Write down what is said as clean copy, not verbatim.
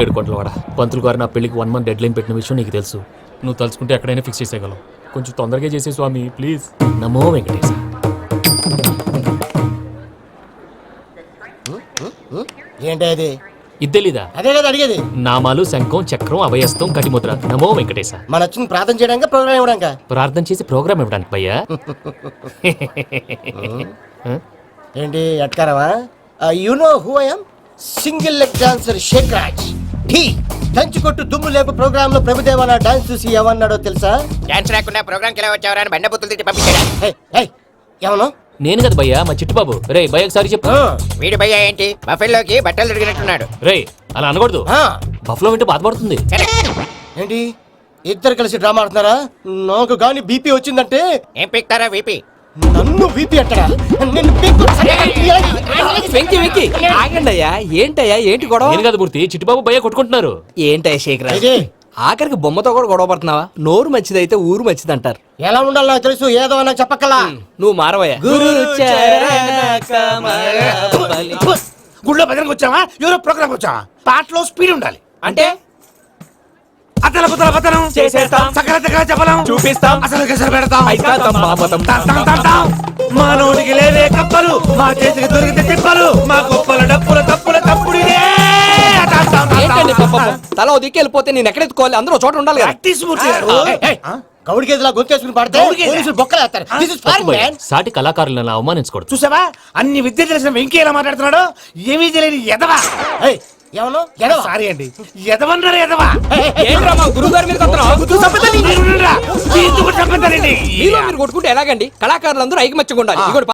ఏడుకోట్ల వాడ పంతులు గారు నా పెళ్లికి 1 month డెడ్ లైన్ పెట్టిన విషయం నీకు తెలుసు. నువ్వు తలుచుకుంటే ఎక్కడైనా ఫిక్స్ చేసేయగలవు. కొంచెం తొందరగా చేసే స్వామి ప్లీజ్. నమో వెంకటేశ. ఏంటి అది? ఇద్దెలీదా? అదే కదా అడిగేది. నామాలు, శంఖం, చక్రం, అభయస్తం, కటిముద్ర. నమో వెంకటేశ. మన వచ్చింది ప్రార్థన చేయడానికి, ప్రోగ్రామ్ ఇవ్వడానికి. ప్రార్థన చేసి ప్రోగ్రామ్ ఇవ్వడానికి భయ్యా. ఏంటి ఎట్కారమా? You know who I am? Single leg dancer షేక్ రాజ్. టీ దంచి కొట్టు దుమ్ము లేపు ప్రోగ్రామ్ లో ప్రభుదేవ నా డాన్స్ చూసి ఏమన్నాడో తెలుసా? డాన్స్ రాకుండా ప్రోగ్రామ్ కి ఎలా వచ్చావరా అని బండ బుద్ధులు తిట్టి పంపించాడా? ఏమను? నేను కదా భయ్యా, మా చిట్టుబాబు. రే భయ్య ఒకసారి చెప్పు. వీడి భయ్య ఏంటి బఫెల్లోకి బట్టలు తిరిగినట్టున్నాడు. రే అలా అనకూడదు, బఫ్లో వింటే బాధపడుతుంది. ఏంటి ఇద్దరు కలిసి డ్రామా ఆడుతున్నారా? నాకు గాని బీపీ వచ్చిందంటే ఏం పీక్తారా వీపీ? నన్ను బీపీ అట్టడా? వెంకి ఆగండి అయ్యా. ఏంటయ్యా ఏంటి గొడవ? నేను కదా మూర్తి, చిట్టుబాబు భయ్య కొట్టుకుంటున్నారు. ఏంటయ్యా శేఖర్, ఆఖరికి బొమ్మతో కూడా గొడవ పడుతున్నావా? నోరు మంచిదైతే ఊరు మంచిది అంటారు. ఎలా ఉండాలో నాకు తెలుసు, ఏదో అన్నా చెప్పక్కలా. నువ్వు మారవయ్యా. గుళ్ళో భజనకు వచ్చావా? ఎవరో ప్రోగ్రామ్ వచ్చావా? పాటలో స్పీడ్ ఉండాలి. అంటే అతల కుతల పతనం చేసేస్తాం, సకల దగ్గర చెప్పలం చూపిస్తాం, అసలు గసలు పెడతాం. అయితాం బాపతం. మా నోటికి లేవే కప్పలు, మా చేతికి దొరికితే తిప్పలు, మా గొప్పల డప్పుల తప్పుల తప్పుడు ఏంటండి పాపం? తల ఓ దిక్కు వెళ్ళిపోతే నేను ఎక్కడెత్తుకోవాలి? అందరూ చోట ఉండాలి కదా. ప్రాక్టీస్ మూర్తి గారు. గౌడికి ఎదులా గొంతేసుకుని పడితే పోలీసులు బొక్కలేస్తారు. This is fun, man. సాటి కళాకారులను అవమానించకూడదు. చూసావా అన్ని విద్య తెలిసిన వెంకీ ఎలా మాట్లాడుతున్నాడు? ఏమీ తెలియని ఎదవా. ఏమను? సారీ అండి, ఎదవన్నారు ఎదవా. ఏంట్రా మా గురువు గారి మీద మీరు మీరు కొట్టుకుంటే ఎలాగండి? కళాకారులందరూ ఐకమత్యంగా ఉండాలి.